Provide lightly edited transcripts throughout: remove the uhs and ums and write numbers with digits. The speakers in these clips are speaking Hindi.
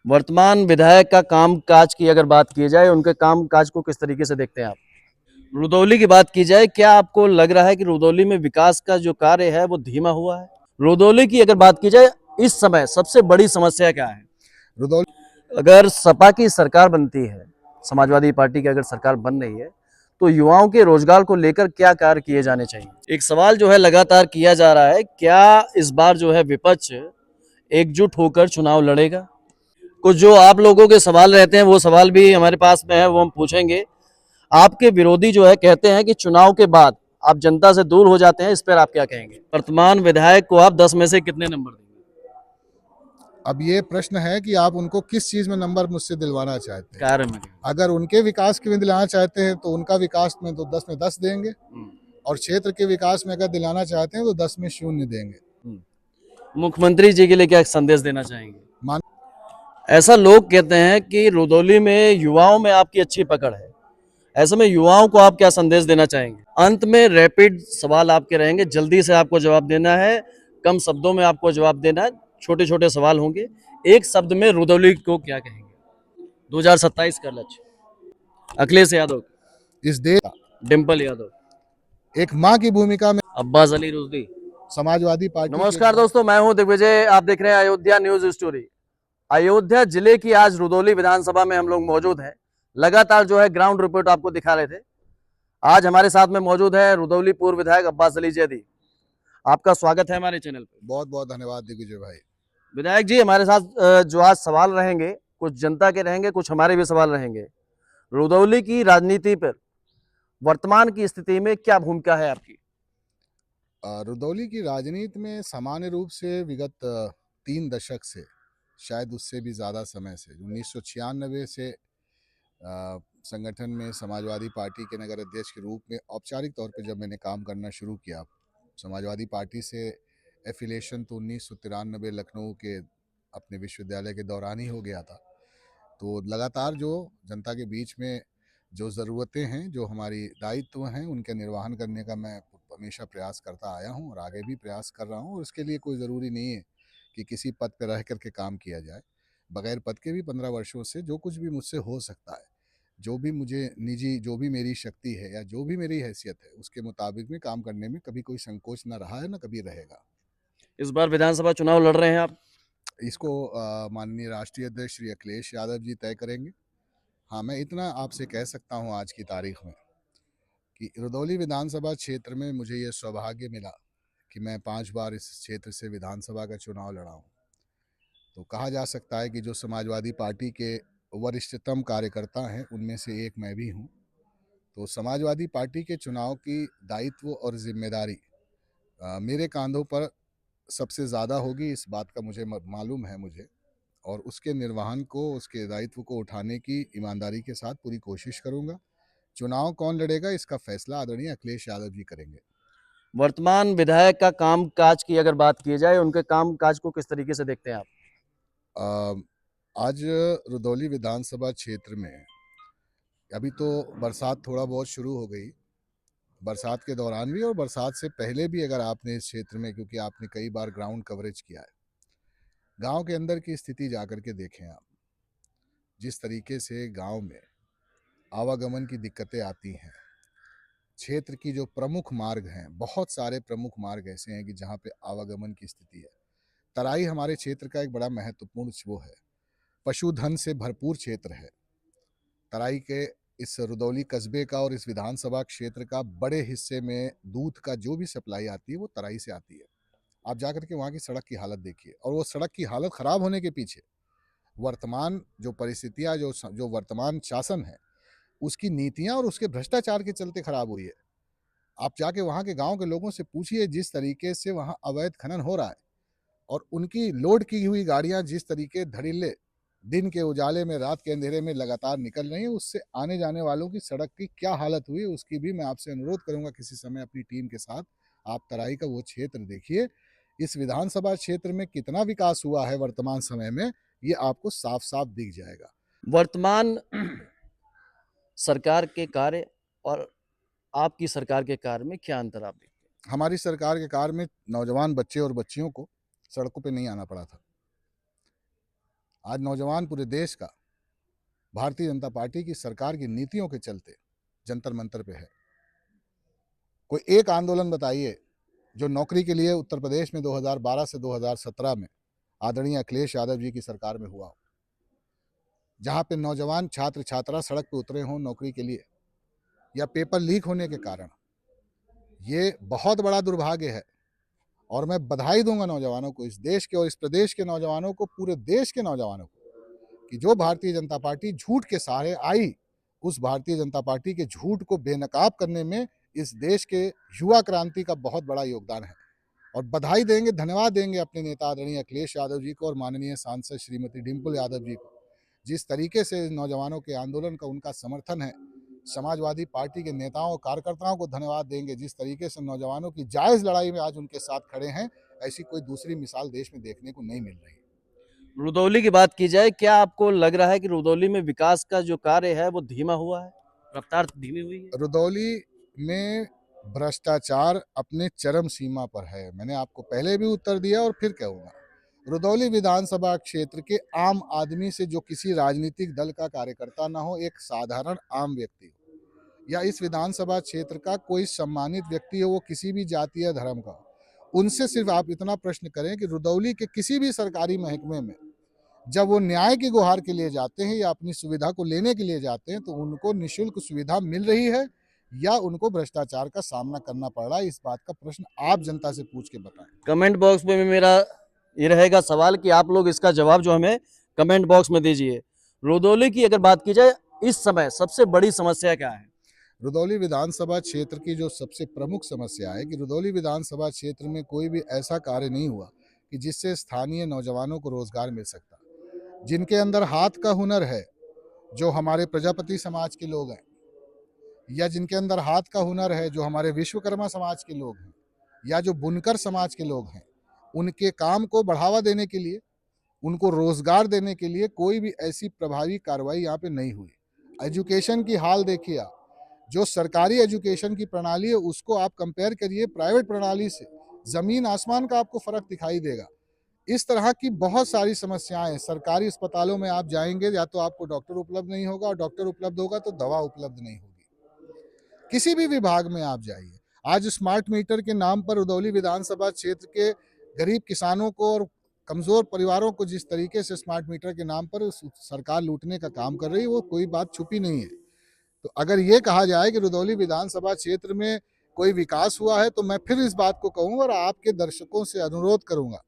वर्तमान विधायक का काम काज की अगर बात की जाए, उनके काम काज को किस तरीके से देखते हैं आप? रुदौली की बात की जाए, क्या आपको लग रहा है कि रुदौली में विकास का जो कार्य है वो धीमा हुआ है? रुदौली की अगर बात की जाए, इस समय सबसे बड़ी समस्या क्या है? रुदौली अगर सपा की सरकार बनती है, समाजवादी पार्टी की अगर सरकार बन रही है, तो युवाओं के रोजगार को लेकर क्या कार्य किए जाने चाहिए? एक सवाल जो है लगातार किया जा रहा है, क्या इस बार जो है विपक्ष एकजुट होकर चुनाव लड़ेगा? कुछ जो आप लोगों के सवाल रहते हैं वो सवाल भी हमारे पास में है, वो हम पूछेंगे। आपके विरोधी जो है कहते हैं कि चुनाव के बाद आप जनता से दूर हो जाते हैं, इस पर आप क्या कहेंगे? वर्तमान विधायक को आप 10 में से कितने नंबर देंगे? अब ये प्रश्न है कि आप उनको किस चीज में नंबर मुझसे दिलवाना चाहते हैं। कार्य में। अगर उनके विकास के में दिलाना चाहते हैं तो उनका विकास में तो 10 में 10 देंगे, और क्षेत्र के विकास में अगर दिलाना चाहते हैं तो 10 में 0 देंगे। मुख्यमंत्री जी के लिए क्या संदेश देना चाहेंगे? मान ऐसा लोग कहते हैं कि रुदौली में युवाओं में आपकी अच्छी पकड़ है, ऐसे में युवाओं को आप क्या संदेश देना चाहेंगे? अंत में रैपिड सवाल आपके रहेंगे, जल्दी से आपको जवाब देना है, कम शब्दों में आपको जवाब देना है, छोटे छोटे सवाल होंगे। एक शब्द में रुदौली को क्या कहेंगे? 2027 का लक्ष्य। अखिलेश यादव, इस देश डिम्पल यादव, एक माँ की भूमिका में अब्बास अली रुजदी। समाजवादी पार्टी के नमस्कार दोस्तों, मैं हूं दिग्विजय, आप देख रहे हैं अयोध्या न्यूज स्टोरी। अयोध्या जिले की आज रुदौली विधानसभा में हम लोग मौजूद हैं। लगातार जो है ग्राउंड रिपोर्ट आपको दिखा रहे थे। आज हमारे साथ में मौजूद है रुदौली पूर्व विधायक अब्बास अली जैदी। आपका स्वागत है हमारे चैनल पे। बहुत बहुत धन्यवाद दिग्विजय भाई। विधायक जी, हमारे साथ जो आज सवाल रहेंगे, कुछ जनता के रहेंगे, कुछ हमारे भी सवाल रहेंगे। रुदौली की राजनीति पर वर्तमान की स्थिति में क्या भूमिका है आपकी? रुदौली की राजनीति में सामान्य रूप से विगत 3 दशक से, शायद उससे भी ज़्यादा समय से, 1996 से संगठन में समाजवादी पार्टी के नगर अध्यक्ष के रूप में औपचारिक तौर पे जब मैंने काम करना शुरू किया, समाजवादी पार्टी से एफिलेशन तो 1993 लखनऊ के अपने विश्वविद्यालय के दौरान ही हो गया था। तो लगातार जो जनता के बीच में जो ज़रूरतें हैं, जो हमारी दायित्व हैं, उनके निर्वहन करने का मैं हमेशा प्रयास करता आया हूं और आगे भी प्रयास कर रहा हूं। और इसके लिए कोई ज़रूरी नहीं है कि किसी पद पर रह करके काम किया जाए। बगैर पद के भी 15 वर्षों से जो कुछ भी मुझसे हो सकता है, जो भी मुझे निजी, जो भी मेरी शक्ति है या जो भी मेरी हैसियत है, उसके मुताबिक में काम करने में कभी कोई संकोच ना रहा है, ना कभी रहेगा। इस बार विधानसभा चुनाव लड़ रहे हैं आप? इसको माननीय राष्ट्रीय अध्यक्ष श्री अखिलेश यादव जी तय करेंगे। हाँ, मैं इतना आपसे कह सकता हूँ आज की तारीख में कि रुदौली विधानसभा क्षेत्र में मुझे ये सौभाग्य मिला कि मैं 5 बार इस क्षेत्र से विधानसभा का चुनाव लड़ा हूँ। तो कहा जा सकता है कि जो समाजवादी पार्टी के वरिष्ठतम कार्यकर्ता हैं, उनमें से एक मैं भी हूँ। तो समाजवादी पार्टी के चुनाव की दायित्व और जिम्मेदारी मेरे कांधों पर सबसे ज़्यादा होगी, इस बात का मुझे मालूम है मुझे। और उसके निर्वहन को, उसके दायित्व को उठाने की ईमानदारी के साथ पूरी कोशिश करूँगा। चुनाव कौन लड़ेगा, इसका फैसला आदरणीय अखिलेश यादव जी करेंगे। वर्तमान विधायक का काम काज की अगर बात की जाए, उनके काम काज को किस तरीके से देखते हैं आप? आज रुदौली विधानसभा क्षेत्र में अभी तो बरसात थोड़ा बहुत शुरू हो गई। बरसात के दौरान भी और बरसात से पहले भी अगर आपने इस क्षेत्र में, क्योंकि आपने कई बार ग्राउंड कवरेज किया है, गांव के अंदर की स्थिति जाकर के देखें आप। जिस तरीके से गांव में आवागमन की दिक्कतें आती हैं, क्षेत्र की जो प्रमुख मार्ग हैं, बहुत सारे प्रमुख मार्ग ऐसे हैं कि जहाँ पे आवागमन की स्थिति है। तराई हमारे क्षेत्र का एक बड़ा महत्वपूर्ण वो है, पशुधन से भरपूर क्षेत्र है। तराई के इस रुदौली कस्बे का और इस विधानसभा क्षेत्र का बड़े हिस्से में दूध का जो भी सप्लाई आती है वो तराई से आती है। आप जाकर के वहाँ की सड़क की हालत देखिए, और वो सड़क की हालत ख़राब होने के पीछे वर्तमान जो परिस्थितियाँ, जो वर्तमान शासन है, उसकी नीतियाँ और उसके भ्रष्टाचार के चलते खराब हुई है। आप जाके वहाँ के गांव के लोगों से पूछिए, जिस तरीके से वहाँ अवैध खनन हो रहा है और उनकी लोड की हुई गाड़ियां जिस तरीके धड़ल्ले दिन के उजाले में, रात के अंधेरे में लगातार निकल रही हैं, उससे आने जाने वालों की सड़क की क्या हालत हुई, उसकी भी मैं आपसे अनुरोध करूंगा किसी समय अपनी टीम के साथ आप तराई का वो क्षेत्र देखिए। इस विधानसभा क्षेत्र में कितना विकास हुआ है वर्तमान समय में, ये आपको साफ साफ दिख जाएगा। वर्तमान सरकार के कार्य और आपकी सरकार के कार्य में क्या अंतर आप देखते हैं? हमारी सरकार के कार्य में नौजवान बच्चे और बच्चियों को सड़कों पर नहीं आना पड़ा था। आज नौजवान पूरे देश का भारतीय जनता पार्टी की सरकार की नीतियों के चलते जंतर मंतर पे है। कोई एक आंदोलन बताइए जो नौकरी के लिए उत्तर प्रदेश में 2012 से 2017 में आदरणीय अखिलेश यादव जी की सरकार में हुआ हो, जहां पे नौजवान छात्र छात्रा सड़क पे उतरे हों नौकरी के लिए या पेपर लीक होने के कारण। ये बहुत बड़ा दुर्भाग्य है और मैं बधाई दूंगा नौजवानों को, इस देश के और इस प्रदेश के नौजवानों को, पूरे देश के नौजवानों को, कि जो भारतीय जनता पार्टी झूठ के सहारे आई, उस भारतीय जनता पार्टी के झूठ को बेनकाब करने में इस देश के युवा क्रांति का बहुत बड़ा योगदान है। और बधाई देंगे, धन्यवाद देंगे अपने नेता आदरणीय अखिलेश यादव जी को और माननीय सांसद श्रीमती डिम्पल यादव जी को, जिस तरीके से नौजवानों के आंदोलन का उनका समर्थन है। समाजवादी पार्टी के नेताओं और कार्यकर्ताओं को धन्यवाद देंगे, जिस तरीके से नौजवानों की जायज़ लड़ाई में आज उनके साथ खड़े हैं। ऐसी कोई दूसरी मिसाल देश में देखने को नहीं मिल रही। रुदौली की बात की जाए, क्या आपको लग रहा है कि रुदौली में विकास का जो कार्य है वो धीमा हुआ है, रफ्तार धीमी हुई है? रुदौली में भ्रष्टाचार अपने चरम सीमा पर है। मैंने आपको पहले भी उत्तर दिया और फिर कहूँगा। रुदौली विधानसभा क्षेत्र के आम आदमी से, जो किसी राजनीतिक दल का कार्यकर्ता ना हो, एक साधारण आम व्यक्ति हो, या इस विधानसभा क्षेत्र का कोई सम्मानित व्यक्ति हो, वो किसी भी जाति या धर्म का हो, उनसे सिर्फ आप इतना प्रश्न करें कि रुदौली के किसी भी सरकारी महकमे में जब वो न्याय की गुहार के लिए जाते हैं या अपनी सुविधा को लेने के लिए जाते हैं, तो उनको निःशुल्क सुविधा मिल रही है या उनको भ्रष्टाचार का सामना करना पड़ रहा है। इस बात का प्रश्न आप जनता से पूछ के बताएं। कमेंट बॉक्स में भी मेरा ये रहेगा सवाल कि आप लोग इसका जवाब जो हमें कमेंट बॉक्स में दीजिए। रुदौली की अगर बात की जाए, इस समय सबसे बड़ी समस्या क्या है? रुदौली विधानसभा क्षेत्र की जो सबसे प्रमुख समस्या है कि रुदौली विधानसभा क्षेत्र में कोई भी ऐसा कार्य नहीं हुआ कि जिससे स्थानीय नौजवानों को रोजगार मिल सकता। जिनके अंदर हाथ का हुनर है, जो हमारे प्रजापति समाज के लोग हैं, या जिनके अंदर हाथ का हुनर है जो हमारे विश्वकर्मा समाज के लोग हैं, या जो बुनकर समाज के लोग हैं, उनके काम को बढ़ावा देने के लिए, उनको रोजगार देने के लिए कोई भी ऐसी प्रभावी कार्रवाई यहाँ पे नहीं हुई। एजुकेशन की हाल देखिए आप, जो सरकारी एजुकेशन की प्रणाली है उसको आप कंपेयर करिए प्राइवेट प्रणाली से, जमीन आसमान का आपको फर्क दिखाई देगा। इस तरह की बहुत सारी समस्याएं। सरकारी अस्पतालों में आप जाएंगे, या तो आपको डॉक्टर उपलब्ध नहीं होगा, और डॉक्टर उपलब्ध होगा तो दवा उपलब्ध नहीं होगी। किसी भी विभाग में आप जाइए, आज स्मार्ट मीटर के नाम पर रुदौली विधानसभा क्षेत्र के गरीब किसानों को और कमजोर परिवारों को जिस तरीके से स्मार्ट मीटर के नाम पर सरकार लूटने का काम कर रही है, वो कोई बात छुपी नहीं है। तो अगर ये कहा जाए कि रुदौली विधानसभा क्षेत्र में कोई विकास हुआ है, तो मैं फिर इस बात को कहूँगा और आपके दर्शकों से अनुरोध करूंगा,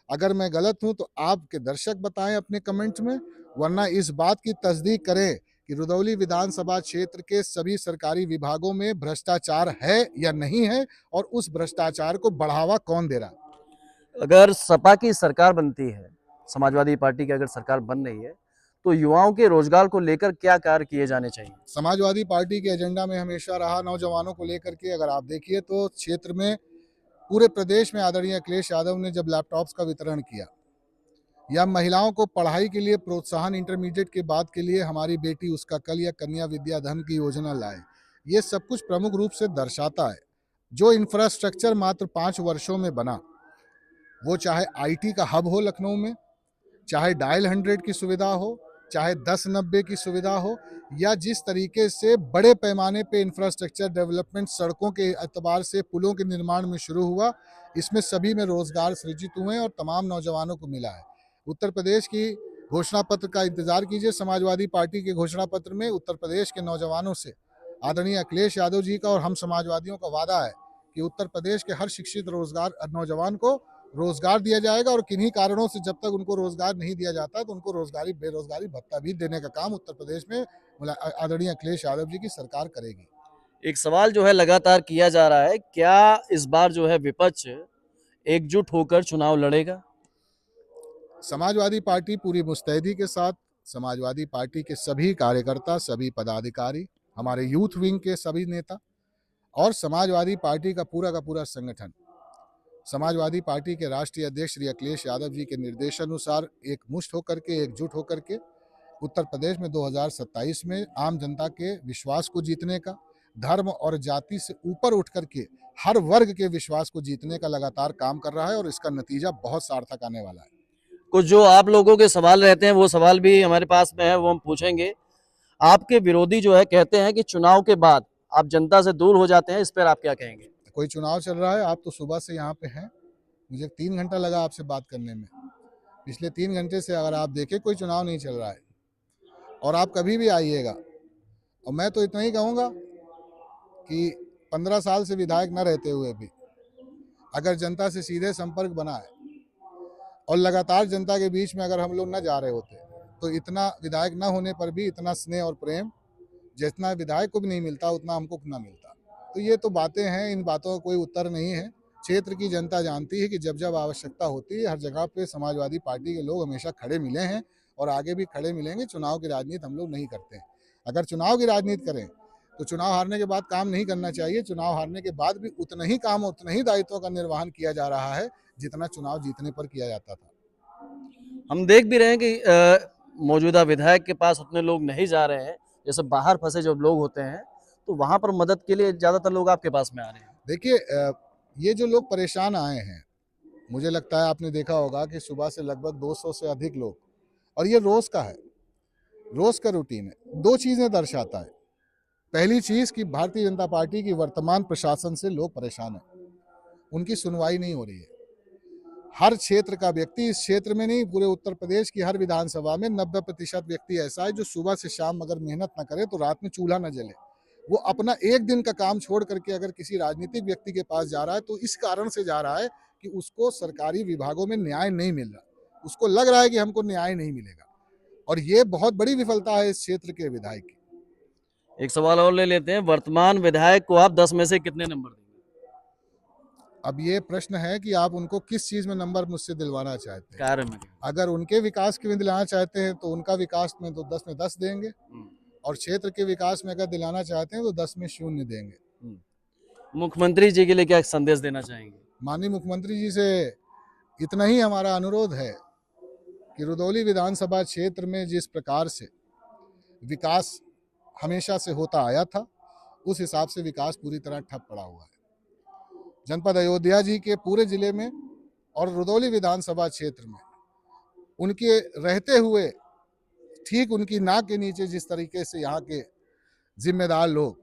अगर मैं गलत हूं तो आपके दर्शक बताएं अपने कमेंट में, वरना इस बात की तस्दीक करें कि रुदौली विधानसभा क्षेत्र के सभी सरकारी विभागों में भ्रष्टाचार है या नहीं है, और उस भ्रष्टाचार को बढ़ावा कौन दे रहा है। अगर सपा की सरकार बनती है, समाजवादी पार्टी की अगर सरकार बन रही है, तो युवाओं के रोजगार को लेकर क्या कार्य किए जाने चाहिए? समाजवादी पार्टी के एजेंडा में हमेशा रहा नौजवानों को लेकर के। अगर आप देखिए तो क्षेत्र में, पूरे प्रदेश में आदरणीय अखिलेश यादव ने जब लैपटॉप्स का वितरण किया, या महिलाओं को पढ़ाई के लिए प्रोत्साहन इंटरमीडिएट के बाद के लिए हमारी बेटी उसका कल या कन्या विद्या धन की योजना लाए, ये सब कुछ प्रमुख रूप से दर्शाता है जो इंफ्रास्ट्रक्चर मात्र 5 वर्षों में बना, वो चाहे आईटी का हब हो लखनऊ में, चाहे डायल 100 की सुविधा हो, चाहे 1090 की सुविधा हो, या जिस तरीके से बड़े पैमाने पे इंफ्रास्ट्रक्चर डेवलपमेंट सड़कों के एतबार से पुलों के निर्माण में शुरू हुआ, इसमें सभी में रोजगार सृजित हुए और तमाम नौजवानों को मिला है। उत्तर प्रदेश की घोषणा पत्र का इंतजार कीजिए। समाजवादी पार्टी के घोषणा पत्र में उत्तर प्रदेश के नौजवानों से आदरणीय अखिलेश यादव जी का और हम समाजवादियों का वादा है कि उत्तर प्रदेश के हर शिक्षित रोजगार नौजवान को रोजगार दिया जाएगा, और किन्हीं कारणों से जब तक उनको रोजगार नहीं दिया जाता तो उनको बेरोजगारी भत्ता भी देने का काम उत्तर प्रदेश में आदरणीय अखिलेश यादव जी की सरकार करेगी। एक सवाल जो है लगातार किया जा रहा है, क्या इस बार जो है विपक्ष एकजुट होकर चुनाव लड़ेगा? समाजवादी पार्टी पूरी मुस्तैदी के साथ, समाजवादी पार्टी के सभी कार्यकर्ता, सभी पदाधिकारी, हमारे यूथ विंग के सभी नेता और समाजवादी पार्टी का पूरा संगठन समाजवादी पार्टी के राष्ट्रीय अध्यक्ष श्री अखिलेश यादव जी के निर्देशानुसार एकमुष्ट होकर के, एकजुट होकर के उत्तर प्रदेश में 2027 में आम जनता के विश्वास को जीतने का, धर्म और जाति से ऊपर उठ करके हर वर्ग के विश्वास को जीतने का लगातार काम कर रहा है, और इसका नतीजा बहुत सार्थक आने वाला है। कुछ जो आप लोगों के सवाल रहते हैं वो सवाल भी हमारे पास में है, वो हम पूछेंगे। आपके विरोधी जो है कहते हैं कि चुनाव के बाद आप जनता से दूर हो जाते हैं, इस पर आप क्या कहेंगे? कोई चुनाव चल रहा है, आप तो सुबह से यहाँ पे हैं, मुझे 3 घंटा लगा आपसे बात करने में। पिछले 3 घंटे से अगर आप देखें कोई चुनाव नहीं चल रहा है, और आप कभी भी आइएगा। और मैं तो इतना ही कहूँगा कि 15 साल से विधायक न रहते हुए भी अगर जनता से सीधे संपर्क बना है और लगातार जनता के बीच में अगर हम लोग न जा रहे होते, तो इतना विधायक न होने पर भी इतना स्नेह और प्रेम जितना विधायक को भी नहीं मिलता उतना हमको ना मिलता। तो ये तो बातें हैं, इन बातों का कोई उत्तर नहीं है। क्षेत्र की जनता जानती है कि जब जब आवश्यकता होती है हर जगह पे समाजवादी पार्टी के लोग हमेशा खड़े मिले हैं और आगे भी खड़े मिलेंगे। चुनाव की राजनीति हम लोग नहीं करते हैं। अगर चुनाव की राजनीति करें तो चुनाव हारने के बाद काम नहीं करना चाहिए। चुनाव हारने के बाद भी उतना ही काम, उतना ही दायित्वों का निर्वहन किया जा रहा है जितना चुनाव जीतने पर किया जाता था। हम देख भी रहे हैं कि मौजूदा विधायक के पास उतने लोग नहीं जा रहे हैं, जैसे बाहर फंसे जो लोग होते हैं, तो वहां पर मदद के लिए ज्यादातर लोग आपके पास में आ रहे हैं। देखिए, ये जो लोग परेशान आए हैं, मुझे लगता है आपने देखा होगा कि सुबह से लगभग 200 से अधिक लोग, और ये रोज का है, रोज का रूटीन है। दो चीजें दर्शाता है। पहली चीज कि भारतीय जनता पार्टी की वर्तमान प्रशासन से लोग परेशान हैं, उनकी सुनवाई नहीं हो रही है। हर क्षेत्र का व्यक्ति, इस क्षेत्र में नहीं पूरे उत्तर प्रदेश की हर विधानसभा में 90% व्यक्ति ऐसा है जो सुबह से शाम अगर मेहनत न करे तो रात में चूल्हा न जले। वो अपना एक दिन का काम छोड़ करके अगर किसी राजनीतिक व्यक्ति के पास जा रहा है तो इस कारण से जा रहा है कि उसको सरकारी विभागों में न्याय नहीं मिल रहा, उसको लग रहा है कि हमको न्याय नहीं मिलेगा, और ये बहुत बड़ी विफलता है इस क्षेत्र के विधायक की। एक सवाल और ले लेते हैं, वर्तमान विधायक को आप 10 में से कितने नंबर देंगे? अब ये प्रश्न है कि आप उनको किस चीज में नंबर मुझसे दिलवाना चाहते हैं। कार्य में? अगर उनके विकास के में दिलाना चाहते हैं तो उनका विकास में तो 10 में 10 देंगे, और क्षेत्र के विकास में अगर दिलाना चाहते हैं तो 10 में 0 देंगे। मुख्यमंत्री जी के लिए क्या संदेश देना चाहेंगे? माननीय मुख्यमंत्री जी से इतना ही हमारा अनुरोध है कि रुदौली विधानसभा क्षेत्र में जिस प्रकार से विकास हमेशा से होता आया था, उस हिसाब से विकास पूरी तरह ठप पड़ा हुआ है। जनपद अयोध्या जी के पूरे जिले में और रुदौली विधानसभा क्षेत्र में उनके रहते हुए ठीक उनकी नाक के नीचे जिस तरीके से यहाँ के जिम्मेदार लोग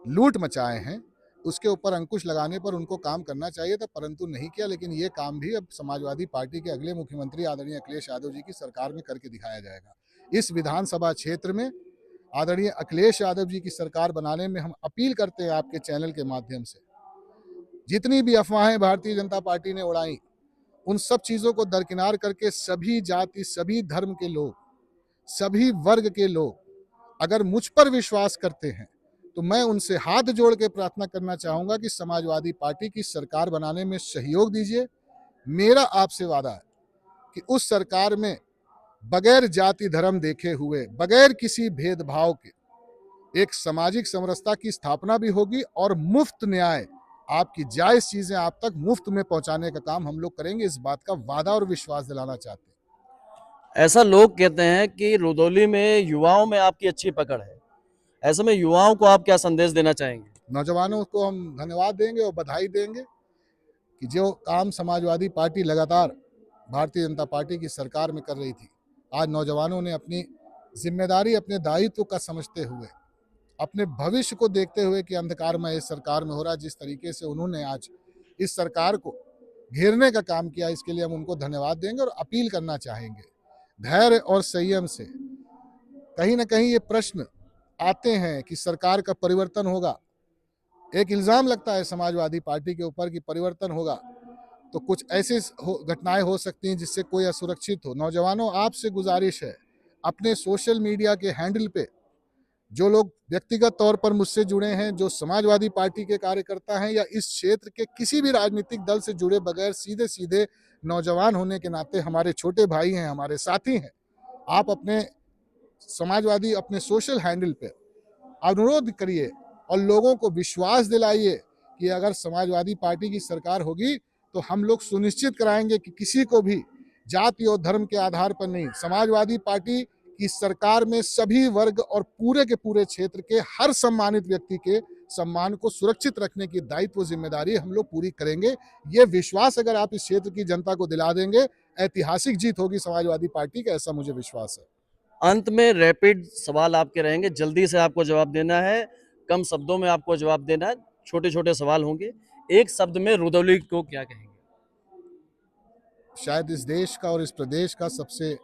लूट मचाए हैं, उसके ऊपर अंकुश लगाने पर उनको काम करना चाहिए था, परंतु नहीं किया। लेकिन ये काम भी अब समाजवादी पार्टी के अगले मुख्यमंत्री आदरणीय अखिलेश यादव जी की सरकार में करके दिखाया जाएगा। इस विधानसभा क्षेत्र में आदरणीय अखिलेश यादव जी की सरकार बनाने में हम अपील करते हैं आपके चैनल के माध्यम से, जितनी भी अफवाहें भारतीय जनता पार्टी ने उड़ाई उन सब चीज़ों को दरकिनार करके सभी जाति, सभी धर्म के लोग, सभी वर्ग के लोग अगर मुझ पर विश्वास करते हैं तो मैं उनसे हाथ जोड़ के प्रार्थना करना चाहूँगा कि समाजवादी पार्टी की सरकार बनाने में सहयोग दीजिए। मेरा आपसे वादा है कि उस सरकार में बगैर जाति धर्म देखे हुए, बगैर किसी भेदभाव के एक सामाजिक समरसता की स्थापना भी होगी, और मुफ्त न्याय, आपकी जायज़ चीज़ें आप तक मुफ्त में पहुंचाने का काम हम लोग करेंगे। इस बात का वादा और विश्वास दिलाना चाहते हैं। ऐसा लोग कहते हैं कि रुदौली में युवाओं में आपकी अच्छी पकड़ है, ऐसे में युवाओं को आप क्या संदेश देना चाहेंगे? नौजवानों को हम धन्यवाद देंगे और बधाई देंगे कि जो काम समाजवादी पार्टी लगातार भारतीय जनता पार्टी की सरकार में कर रही थी, आज नौजवानों ने अपनी जिम्मेदारी, अपने दायित्व का समझते हुए, अपने भविष्य को देखते हुए कि अंधकारमय इस सरकार में हो रहा है, जिस तरीके से उन्होंने आज इस सरकार को घेरने का काम किया, इसके लिए हम उनको धन्यवाद देंगे और अपील करना चाहेंगे धैर्य और संयम से। कहीं ना कहीं ये प्रश्न आते हैं कि सरकार का परिवर्तन होगा, एक इल्ज़ाम लगता है समाजवादी पार्टी के ऊपर कि परिवर्तन होगा तो कुछ ऐसे घटनाएं हो सकती हैं जिससे कोई असुरक्षित हो। नौजवानों, आपसे गुजारिश है, अपने सोशल मीडिया के हैंडल पे जो लोग व्यक्तिगत तौर पर मुझसे जुड़े हैं, जो समाजवादी पार्टी के कार्यकर्ता हैं या इस क्षेत्र के किसी भी राजनीतिक दल से जुड़े बगैर सीधे सीधे नौजवान होने के नाते हमारे छोटे भाई हैं, हमारे साथी हैं, आप अपने समाजवादी अपने सोशल हैंडल पे अनुरोध करिए और लोगों को विश्वास दिलाइए कि अगर समाजवादी पार्टी की सरकार होगी तो हम लोग सुनिश्चित कराएंगे कि किसी को भी जाति और धर्म के आधार पर नहीं, समाजवादी पार्टी की सरकार में सभी वर्ग और पूरे के पूरे क्षेत्र के हर सम्मानित व्यक्ति के सम्मान को सुरक्षित रखने की दायित्व जिम्मेदारी हम लोग पूरी करेंगे। ये विश्वास अगर आप इस क्षेत्र की जनता को दिला देंगे, ऐतिहासिक जीत होगी समाजवादी पार्टी का, ऐसा मुझे विश्वास है। अंत में रैपिड सवाल आपके रहेंगे, जल्दी से आपको जवाब देना है, कम शब्दों में आपको जवाब देना है, छोटे छोटे सवाल होंगे। एक शब्द में रुदौली को क्या कहेंगे? शायद इस देश का और इस प्रदेश का सबसे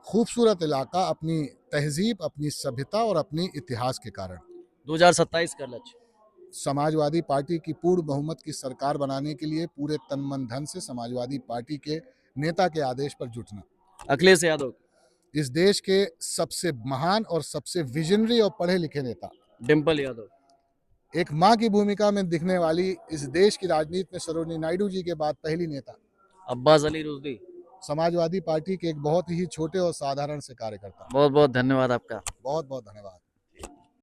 खूबसूरत इलाका अपनी तहजीब, अपनी सभ्यता और अपनी इतिहास के कारण। 2027 का लक्ष्य? समाजवादी पार्टी की पूर्ण बहुमत की सरकार बनाने के लिए पूरे तन मन धन से समाजवादी पार्टी के नेता के आदेश पर जुटना। अखिलेश यादव? इस देश के सबसे महान और सबसे विजनरी और पढ़े लिखे नेता। डिम्पल यादव? एक मां की भूमिका में दिखने वाली इस देश की राजनीति में सरोजिनी नायडू जी के बाद पहली नेता। अब्बास अली रुजदी? समाजवादी पार्टी के एक बहुत ही छोटे और साधारण से कार्यकर्ता। बहुत बहुत धन्यवाद आपका। बहुत बहुत धन्यवाद।